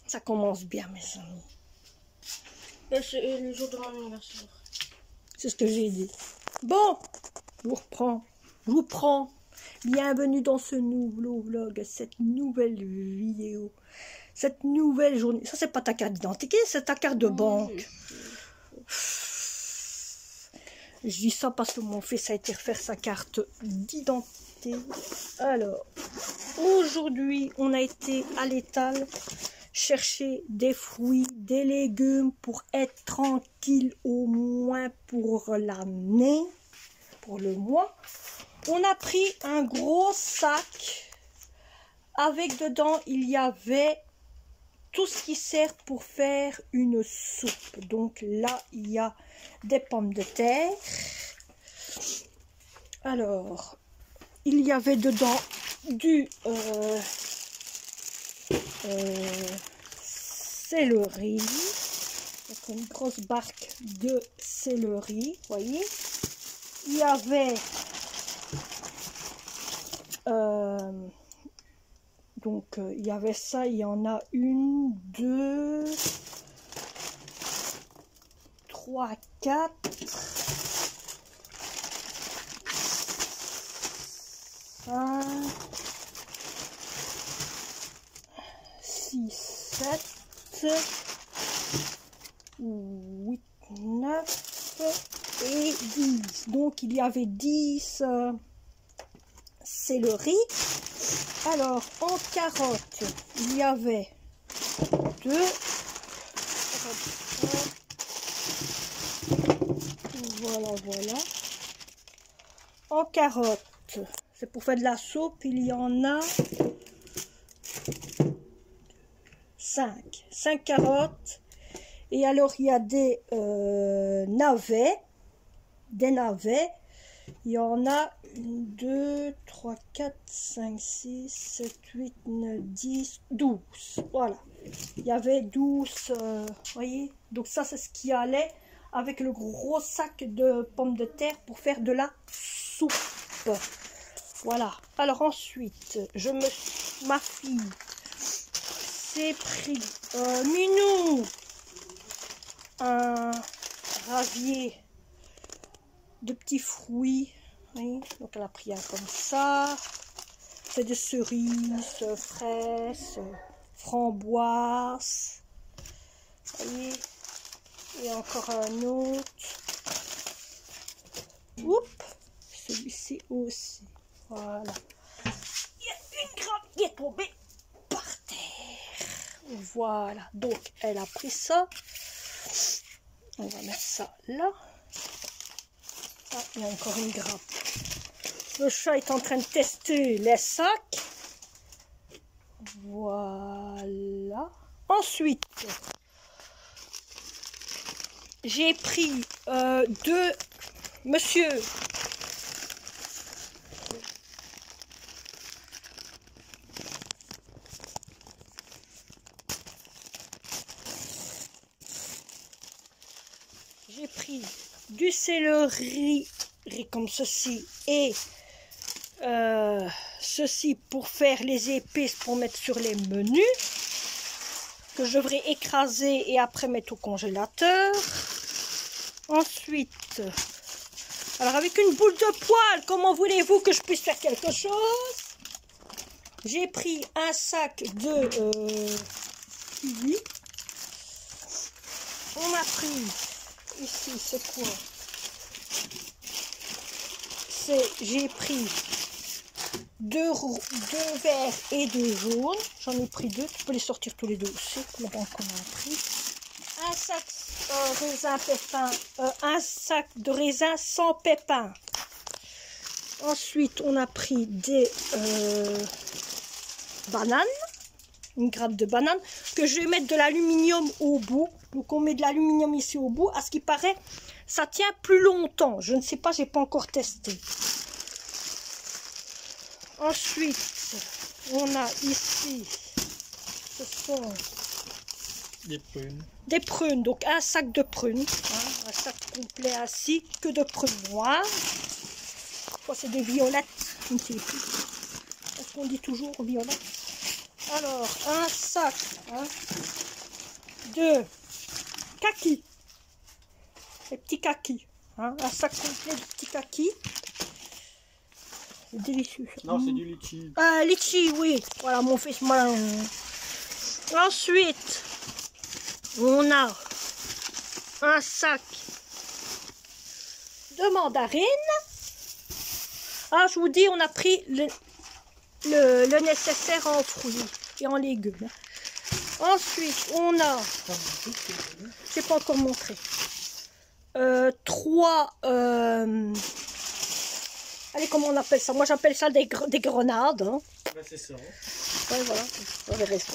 Ça commence bien, mes amis. C'est le jour de mon anniversaire. C'est ce que j'ai dit. Bon, je vous reprends. Je vous prends. Bienvenue dans ce nouveau vlog, cette nouvelle vidéo, cette nouvelle journée. Ça, c'est pas ta carte d'identité, c'est ta carte de banque. Je dis ça parce que mon fils a été refaire sa carte d'identité. Alors, aujourd'hui, on a été à l'étal chercher des fruits, des légumes pour être tranquille au moins pour l'année, pour le mois. On a pris un gros sac avec dedans, il y avait tout ce qui sert pour faire une soupe. Donc là, il y a des pommes de terre. Alors, il y avait dedans du céleri. Donc une grosse barque de céleri, voyez. Il y avait il y avait ça, il y en a 1, 2, 3, 4, 5, 6, 7, 8, 9 et 10. Donc il y avait 10 céleri. Alors, en carottes, il y avait 2. Voilà, voilà. En carottes, c'est pour faire de la soupe, il y en a 5. 5 carottes. Et alors, il y a des navets. Des navets. Il y en a 1, 2, 3, 4, 5, 6, 7, 8, 9, 10, 12. Voilà. Il y avait 12, voyez. Donc ça, c'est ce qui allait avec le gros sac de pommes de terre pour faire de la soupe. Voilà. Alors ensuite, ma fille s'est pris Minou un ravier de petits fruits. Oui, donc elle a pris un comme ça. C'est des cerises, fraises, framboises. Voyez. Et encore un autre. Oups, celui-ci aussi. Voilà. Il y a une grappe qui est tombée par terre. Voilà. Donc elle a pris ça. On va mettre ça là. Ah, il y a encore une grappe. Le chat est en train de tester les sacs. Voilà. Ensuite, j'ai pris deux... Monsieur. J'ai pris du céleri comme ceci et ceci pour faire les épices pour mettre sur les menus que je devrais écraser et après mettre au congélateur. Ensuite, alors avec une boule de poêle, comment voulez-vous que je puisse faire quelque chose? J'ai pris un sac de kiwi. On a pris ici, c'est quoi? J'ai pris deux verts et 2 jaunes. J'en ai pris 2. Tu peux les sortir tous les deux aussi. Donc on a pris un sac raisin pépin, un sac de raisin sans pépins. Ensuite, on a pris des bananes, une grappe de bananes que je vais mettre de l'aluminium au bout. Donc on met de l'aluminium ici au bout. À ce qui paraît, ça tient plus longtemps. Je ne sais pas, j'ai pas encore testé. Ensuite, on a ici, ce sont des prunes. Des prunes, donc un sac de prunes, hein, un sac complet ainsi que de prunes noires. Je crois que c'est des violettes, je ne sais plus. Est-ce qu'on dit toujours violettes? Alors, un sac de kaki. Les petits kakis. Un sac complet de petits kakis. C'est délicieux. Non, c'est du litchi. Litchi, oui. Voilà, mon fils malin. Ensuite, on a un sac de mandarines. Ah, je vous dis, on a pris le nécessaire en fruits et en légumes. Ensuite, on a, je n'ai pas encore montré, 3, allez, comment on appelle ça? Moi, j'appelle ça des grenades. Hein. Bah, c'est ça. Ouais, voilà, vous avez raison.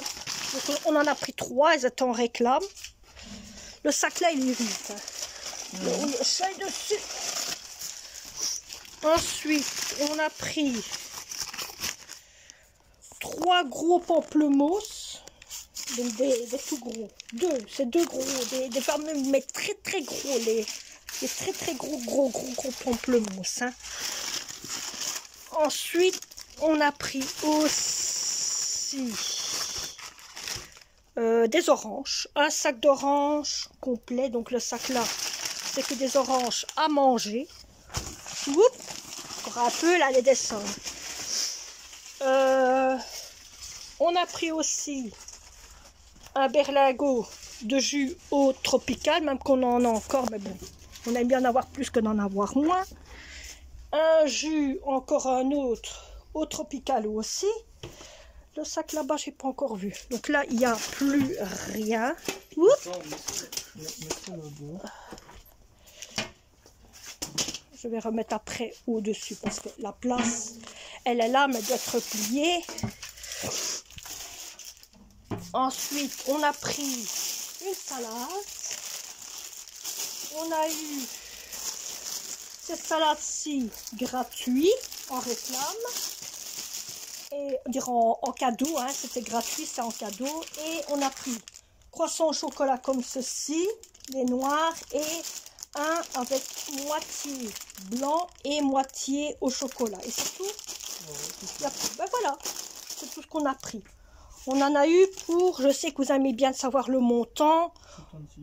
Donc, on en a pris 3, elles étaient en réclame. Le sac là, il est vide. Hein. On essaye dessus. Ensuite, on a pris 3 gros pamplemousses. Donc des tout gros. C'est deux gros, des fameux, mais très très gros, les très gros pamplemousses. Hein. Ensuite, on a pris aussi des oranges, un sac d'oranges complet. Donc le sac là, c'est que des oranges à manger. Oups, encore un peu là, les descendre. On a pris aussi un berlingot de jus eau tropical, même qu'on en a encore, mais bon, on aime bien en avoir plus que d'en avoir moins. Un jus, encore un autre, eau tropical aussi. Le sac là-bas, je n'ai pas encore vu. Donc là, il n'y a plus rien. Oups. Je vais remettre après au-dessus parce que la place, elle est là, mais elle doit être repliée. Ensuite, on a pris une salade. On a eu cette salade-ci gratuite en réclame. Et en cadeau, hein, c'était gratuit, c'est en cadeau. Et on a pris croissant au chocolat comme ceci, les noirs, et un avec moitié blanc et moitié au chocolat. Et c'est tout. Ben voilà, c'est tout ce qu'on a pris. On en a eu pour, je sais que vous aimez bien savoir le montant,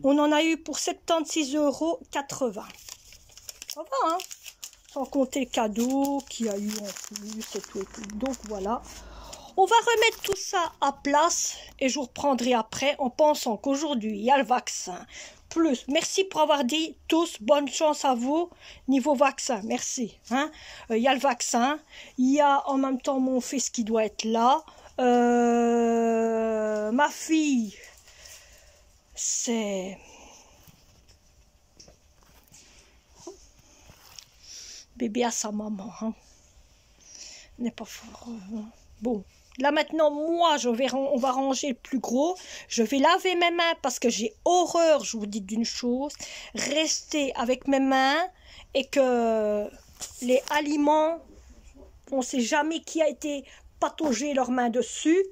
76. On en a eu pour 76,80 €. Ça va, hein? Sans compter le cadeau qu'il y a eu en plus et tout et tout. Donc voilà. On va remettre tout ça à place et je vous reprendrai après en pensant qu'aujourd'hui, il y a le vaccin. Plus, merci pour avoir dit tous, bonne chance à vous, niveau vaccin, merci. Hein? Il y a le vaccin, il y a en même temps mon fils qui doit être là. Ma fille, c'est... Bébé à sa maman. Hein. N'est pas fort. Bon. Là maintenant, moi, on va ranger le plus gros. Je vais laver mes mains parce que j'ai horreur, je vous dis d'une chose, rester avec mes mains et que les aliments, on ne sait jamais qui a été patauger leurs mains dessus.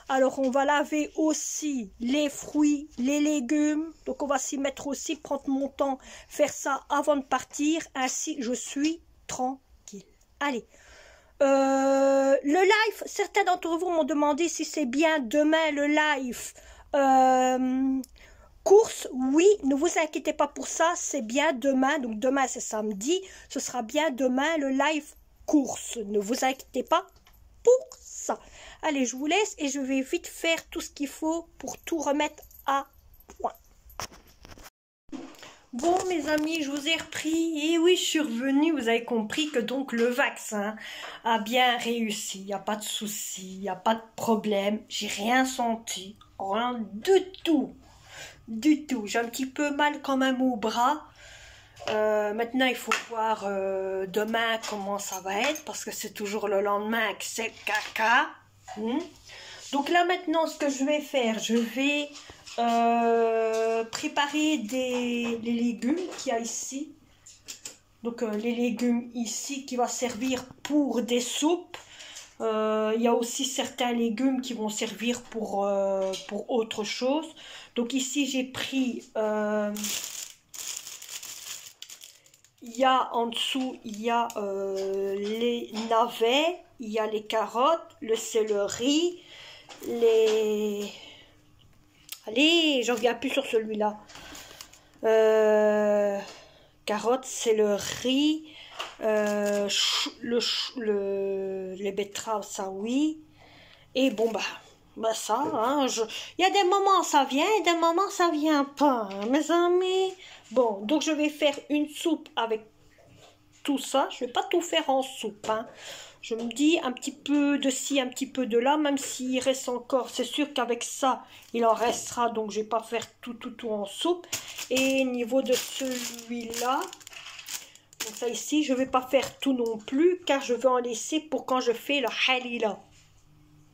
Alors on va laver aussi les fruits, les légumes. Donc on va s'y mettre aussi, prendre mon temps, faire ça avant de partir. Ainsi je suis tranquille. Allez. Le live, certains d'entre vous m'ont demandé si c'est bien demain le live course. Oui, ne vous inquiétez pas pour ça, c'est bien demain. Donc demain c'est samedi, ce sera bien demain le live course. Ne vous inquiétez pas pour ça. Allez, je vous laisse et je vais vite faire tout ce qu'il faut pour tout remettre à point. Bon mes amis, je vous ai repris et oui je suis revenue, vous avez compris que donc le vaccin a bien réussi, il n'y a pas de souci, il n'y a pas de problème, j'ai rien senti, rien du tout, j'ai un petit peu mal quand même au bras. Maintenant il faut voir demain comment ça va être parce que c'est toujours le lendemain que c'est caca. Donc là maintenant ce que je vais faire, je vais préparer les légumes qu'il y a ici. Donc les légumes ici qui va servir pour des soupes. Il y a aussi certains légumes qui vont servir pour autre chose. Donc ici j'ai pris il y a en dessous, il y a les navets, il y a les carottes, le céleri, Allez, j'en viens plus sur celui-là. Carottes, c'est le riz. Les betteraves, ça oui. Et bon, bah ça, hein, il y a des moments ça vient et des moments ça vient pas, hein, mes amis. Bon, donc je vais faire une soupe avec tout ça. Je vais pas tout faire en soupe, hein. Je me dis un petit peu de ci, un petit peu de là, même s'il reste encore, c'est sûr qu'avec ça, il en restera, donc je vais pas faire tout en soupe. Et au niveau de celui-là, donc ça ici, je vais pas faire tout non plus, car je vais en laisser pour quand je fais le halila.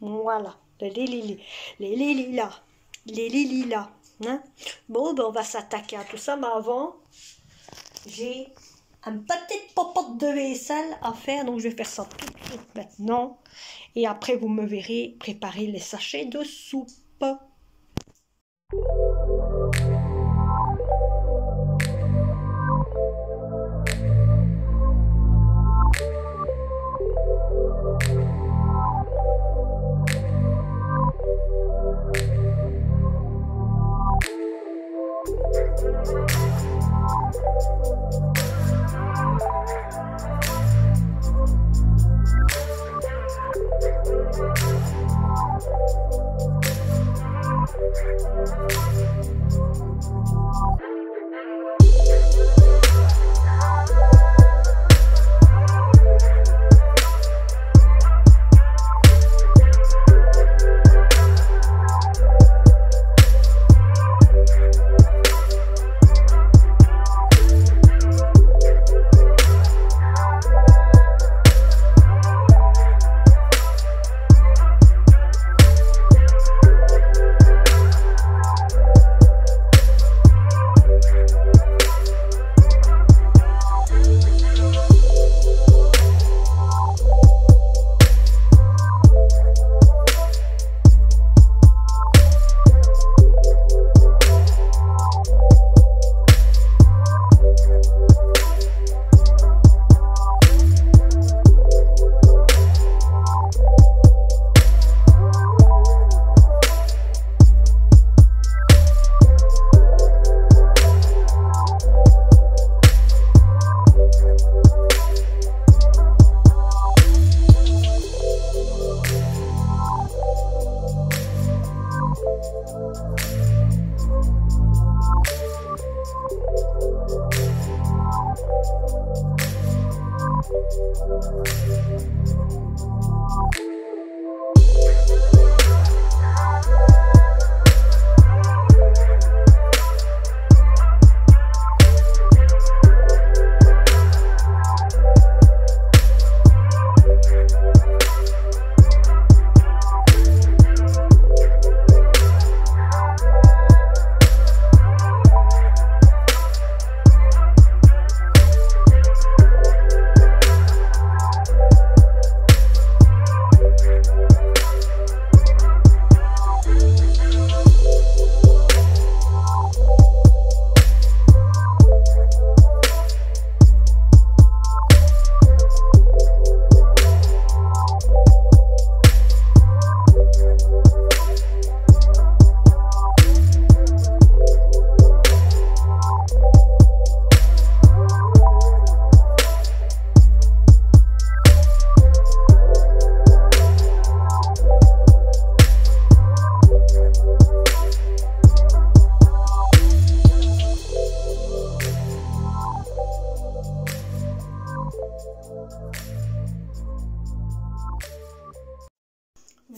Voilà, les lila, hein. Bon, ben on va s'attaquer à tout ça, mais avant, j'ai un petite popote de vaisselle à faire, donc je vais faire ça tout de suite maintenant. Et après, vous me verrez préparer les sachets de soupe.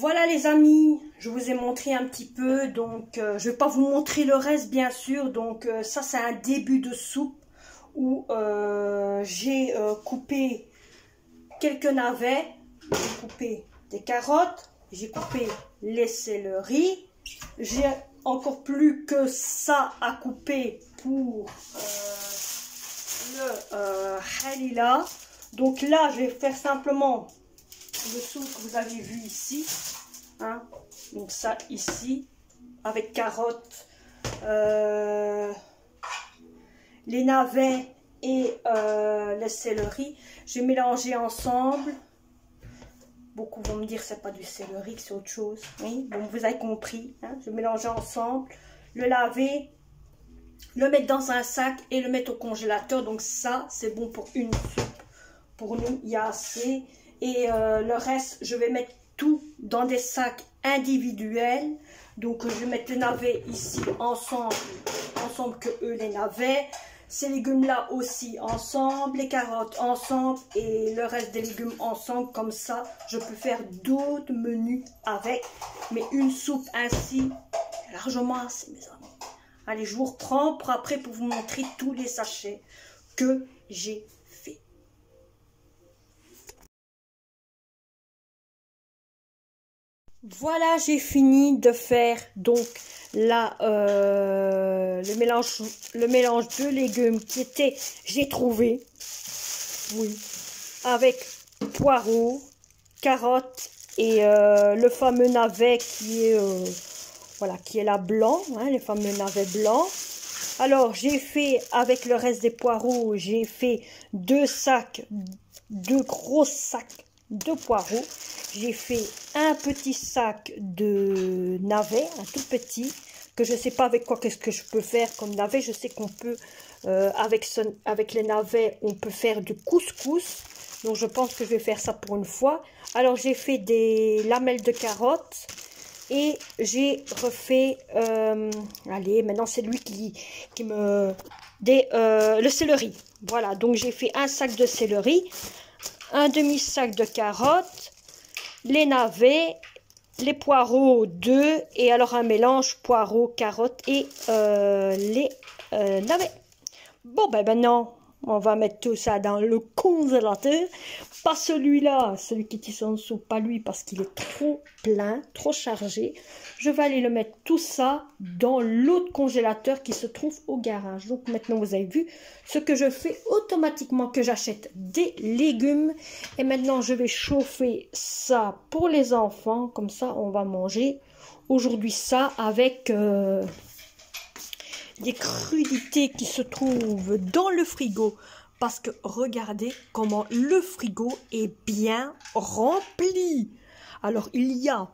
Voilà les amis, je vous ai montré un petit peu, donc je ne vais pas vous montrer le reste bien sûr, donc ça c'est un début de soupe où j'ai coupé quelques navets, j'ai coupé des carottes, j'ai coupé les céleris, j'ai encore plus que ça à couper pour le halila. Donc là je vais faire simplement le soupe que vous avez vu ici, hein. Donc ça ici avec carottes, les navets et le céleri, j'ai mélangé ensemble. Beaucoup vont me dire c'est pas du céleri, que c'est autre chose. Oui, bon, vous avez compris. Hein, je mélange ensemble, le laver, le mettre dans un sac et le mettre au congélateur. Donc ça, c'est bon pour une soupe. Pour nous, il y a assez. Et le reste, je vais mettre tout dans des sacs individuels. Donc je vais mettre les navets ici ensemble que eux les navets. Ces légumes-là aussi ensemble, les carottes ensemble et le reste des légumes ensemble. Comme ça, je peux faire d'autres menus avec. Mais une soupe ainsi, largement assez, mes amis. Allez, je vous reprends pour vous montrer tous les sachets que j'ai fait. Voilà, j'ai fini de faire donc le mélange de légumes qui était, j'ai trouvé, oui, avec poireaux, carottes et le fameux navet qui est, voilà, qui est là blanc, hein, les fameux navets blancs. Alors, j'ai fait, avec le reste des poireaux, j'ai fait deux gros sacs de poireaux. J'ai fait un petit sac de navets, un tout petit, que je ne sais pas avec quoi qu'est-ce que je peux faire comme navet. Je sais qu'on peut, avec les navets, on peut faire du couscous. Donc, je pense que je vais faire ça pour une fois. Alors, j'ai fait des lamelles de carottes. Et j'ai refait, allez, maintenant c'est lui qui me... le céleri. Voilà, donc j'ai fait un sac de céleri, un demi-sac de carottes, les navets, les poireaux 2, et alors un mélange poireaux, carottes et les navets. Bon, ben maintenant, on va mettre tout ça dans le congélateur. Pas celui-là, celui qui est en dessous, pas lui parce qu'il est trop plein, trop chargé. Je vais aller le mettre tout ça dans l'autre congélateur qui se trouve au garage. Donc maintenant vous avez vu ce que je fais automatiquement, que j'achète des légumes. Et maintenant je vais chauffer ça pour les enfants. Comme ça on va manger aujourd'hui ça avec... des crudités qui se trouvent dans le frigo, parce que regardez comment le frigo est bien rempli. Alors il y a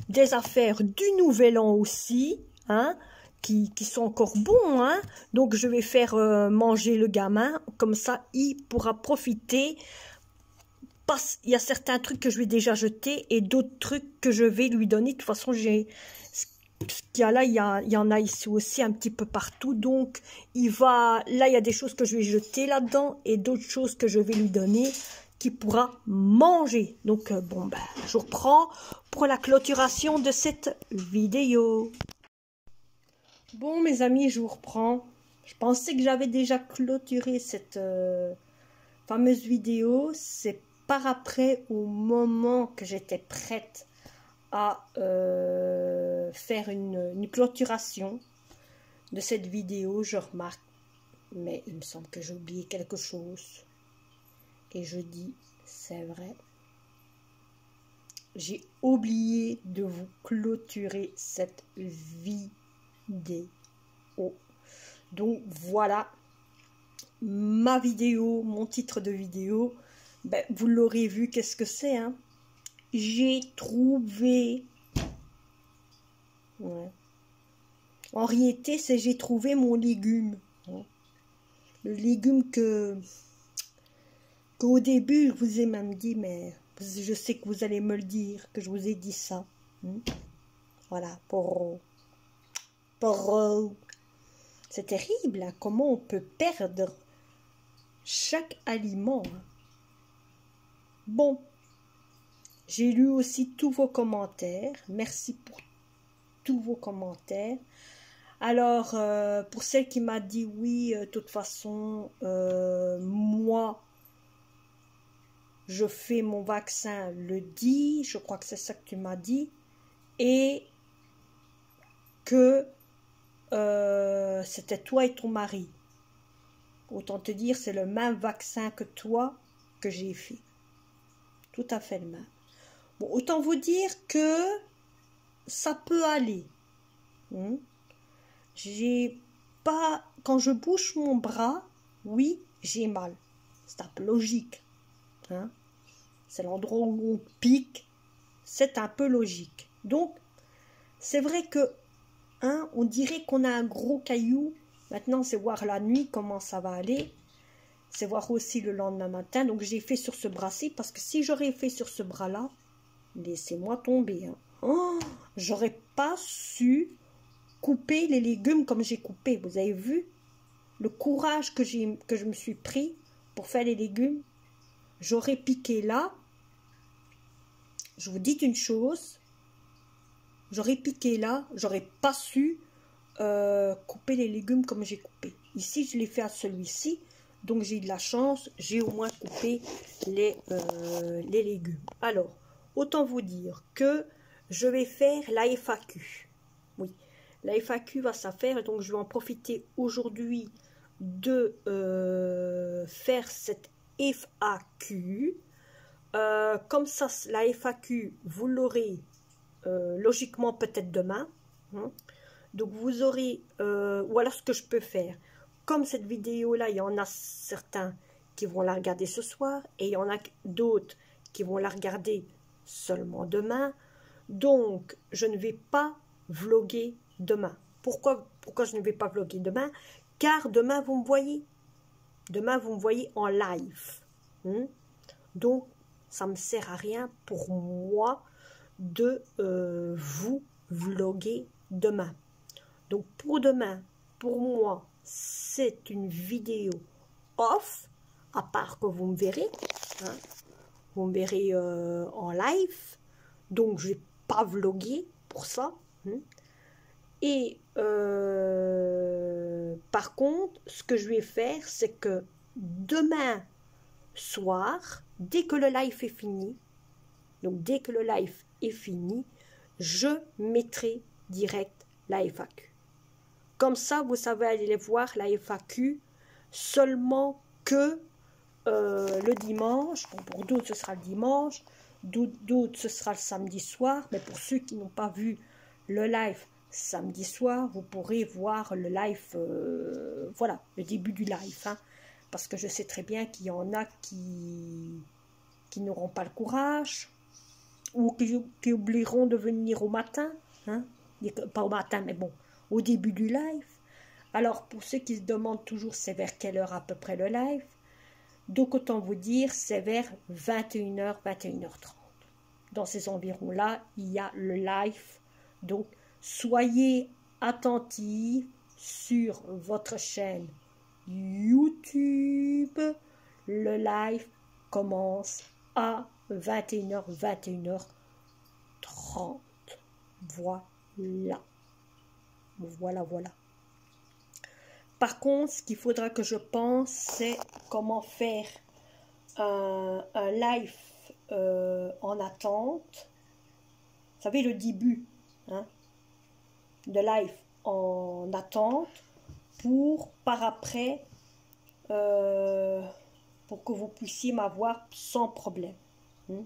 des affaires du Nouvel An aussi, hein, qui sont encore bons, hein. Donc je vais faire manger le gamin, comme ça il pourra profiter. Il y a certains trucs que je vais déjà jeter et d'autres trucs que je vais lui donner. De toute façon, ce qu'il y a là, il y en a ici aussi un petit peu partout. Donc, là, il y a des choses que je vais jeter là-dedans et d'autres choses que je vais lui donner qu'il pourra manger. Donc, bon, ben, je reprends pour la clôturation de cette vidéo. Bon, mes amis, je vous reprends. Je pensais que j'avais déjà clôturé cette fameuse vidéo. C'est par après, au moment que j'étais prête à faire une clôturation de cette vidéo, je remarque, mais il me semble que j'ai oublié quelque chose. Et je dis, c'est vrai, j'ai oublié de vous clôturer cette vidéo. Donc voilà, ma vidéo, mon titre de vidéo, ben, vous l'aurez vu, qu'est-ce que c'est, hein? J'ai trouvé... Ouais. En réalité, c'est j'ai trouvé mon légume. Ouais. Le légume qu'au début, je vous ai même dit, mais je sais que vous allez me le dire, que je vous ai dit ça. Voilà, c'est terrible, hein, comment on peut perdre chaque aliment. Hein. Bon. J'ai lu aussi tous vos commentaires. Merci pour tous vos commentaires. Alors, pour celle qui m'a dit oui, de toute façon, moi, je fais mon vaccin le 10, je crois que c'est ça que tu m'as dit, et que c'était toi et ton mari. Autant te dire, c'est le même vaccin que toi que j'ai fait. Tout à fait le même. Bon, autant vous dire que ça peut aller. J'ai pas... Quand je bouge mon bras, oui, j'ai mal. C'est un peu logique. Hein? c'est l'endroit où on pique, c'est un peu logique. Donc, c'est vrai que, hein, on dirait qu'on a un gros caillou. Maintenant, c'est voir la nuit comment ça va aller. C'est voir aussi le lendemain matin. Donc, j'ai fait sur ce bras-ci, parce que si j'aurais fait sur ce bras-là, laissez-moi tomber. Hein. Oh, j'aurais pas su couper les légumes comme j'ai coupé. Vous avez vu le courage que je me suis pris pour faire les légumes? J'aurais piqué là. Je vous dis une chose. J'aurais piqué là. J'aurais pas su couper les légumes comme j'ai coupé. Ici, je l'ai fait à celui-ci. Donc, j'ai eu de la chance. J'ai au moins coupé les légumes. Alors, autant vous dire que je vais faire la FAQ. Oui, la FAQ va s'affaire. Donc, je vais en profiter aujourd'hui de faire cette FAQ. Comme ça, la FAQ, vous l'aurez logiquement peut-être demain. Hein. Donc, vous aurez... ou alors, ce que je peux faire, comme cette vidéo-là, il y en a certains qui vont la regarder ce soir et il y en a d'autres qui vont la regarder seulement demain. Donc, je ne vais pas vlogger demain. Pourquoi je ne vais pas vlogger demain? Car demain, vous me voyez. Demain, vous me voyez en live. Hein? Donc, ça ne me sert à rien pour moi de vous vlogger demain. Donc, pour demain, pour moi, c'est une vidéo off, à part que vous me verrez. Hein? Vous me verrez en live. Donc, je ne vais pas vlogger pour ça. Hein? Et par contre, ce que je vais faire, c'est que demain soir, dès que le live est fini, donc dès que le live est fini, je mettrai direct la FAQ. Comme ça, vous savez aller voir la FAQ seulement que le dimanche. Bon, pour d'autres, ce sera le dimanche. D'autres, ce sera le samedi soir. Mais pour ceux qui n'ont pas vu le live samedi soir, vous pourrez voir le live, voilà, le début du live. Hein, parce que je sais très bien qu'il y en a qui n'auront pas le courage ou qui oublieront de venir au matin. Hein, pas au matin, mais bon, au début du live. Alors, pour ceux qui se demandent toujours c'est vers quelle heure à peu près le live, donc autant vous dire, c'est vers 21h, 21h30. Dans ces environs-là, il y a le live. Donc, soyez attentifs sur votre chaîne YouTube. Le live commence à 21h, 21h30. Voilà. Voilà. Par contre, ce qu'il faudra que je pense, c'est comment faire un live en attente. Vous savez, le début hein, de live en attente pour par après, pour que vous puissiez m'avoir sans problème. Hein.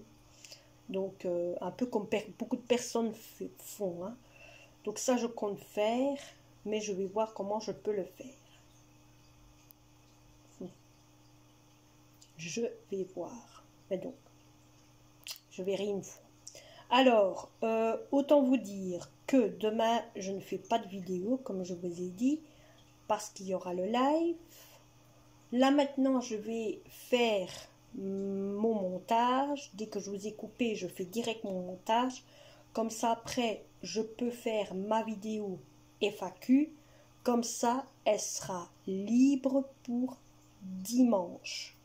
Donc, un peu comme beaucoup de personnes font. Hein. Donc ça, je compte faire, mais je vais voir comment je peux le faire. Je vais voir. Mais donc, je verrai une fois. Alors, autant vous dire que demain, je ne fais pas de vidéo, comme je vous ai dit, parce qu'il y aura le live. Là, maintenant, je vais faire mon montage. Dès que je vous ai coupé, je fais direct mon montage. Comme ça, après, je peux faire ma vidéo FAQ. Comme ça, elle sera libre pour dimanche.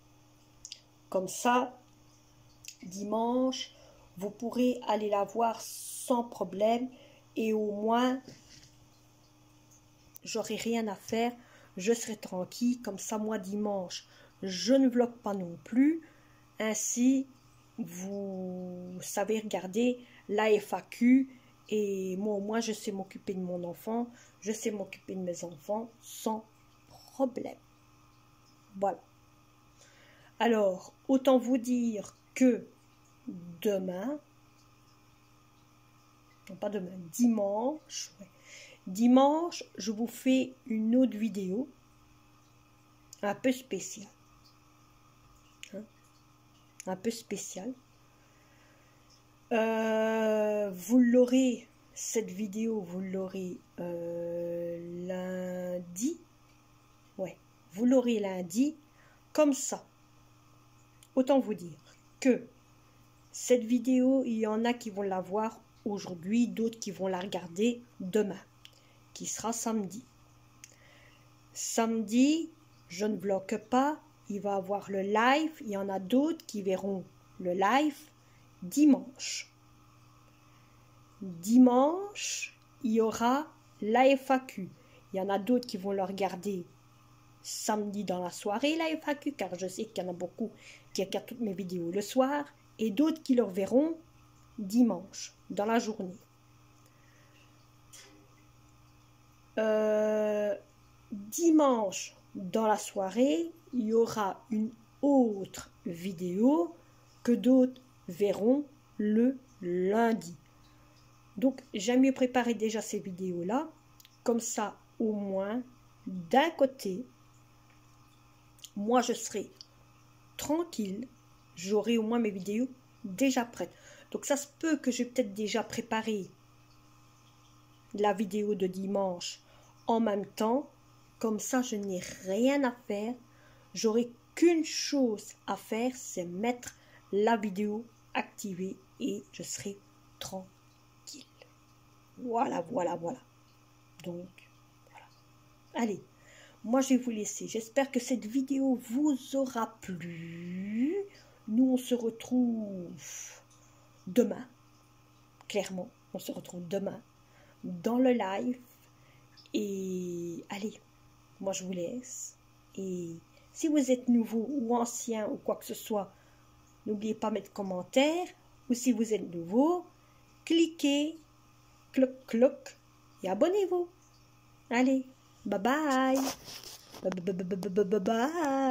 Comme ça, dimanche, vous pourrez aller la voir sans problème. Et au moins, j'aurai rien à faire. Je serai tranquille. Comme ça, moi, dimanche, je ne vlog pas non plus. Ainsi, vous savez regarder la FAQ et moi au moins je sais m'occuper de mon enfant, je sais m'occuper de mes enfants sans problème. Voilà. Alors, autant vous dire que demain, non pas demain, dimanche, ouais, dimanche, je vous fais une autre vidéo un peu spéciale. Hein, un peu spéciale. Vous l'aurez, cette vidéo, vous l'aurez lundi. Ouais, vous l'aurez lundi. Comme ça, autant vous dire que cette vidéo, il y en a qui vont la voir aujourd'hui, d'autres qui vont la regarder demain, qui sera samedi. Samedi, je ne bloque pas, il va avoir le live. Il y en a d'autres qui verront le live dimanche. Dimanche, il y aura la FAQ. Il y en a d'autres qui vont le regarder samedi dans la soirée, la FAQ, car je sais qu'il y en a beaucoup qui regardent toutes mes vidéos le soir, et d'autres qui le verront dimanche, dans la journée. Dimanche, dans la soirée, il y aura une autre vidéo que d'autres verront le lundi. Donc, j'aime mieux préparer déjà ces vidéos-là. Comme ça, au moins, d'un côté, moi, je serai tranquille. J'aurai au moins mes vidéos déjà prêtes. Donc, ça se peut que j'ai peut-être déjà préparé la vidéo de dimanche en même temps. Comme ça, je n'ai rien à faire. J'aurai qu'une chose à faire, c'est mettre la vidéo activée et je serai tranquille. Voilà. Donc, voilà. Allez, moi je vais vous laisser. J'espère que cette vidéo vous aura plu. Nous, on se retrouve demain. Clairement, on se retrouve demain dans le live. Et allez, moi je vous laisse. Et si vous êtes nouveau ou ancien ou quoi que ce soit, n'oubliez pas de mettre commentaire. Ou si vous êtes nouveau, cliquez, cloc, et abonnez-vous. Allez, bye bye. Bye bye.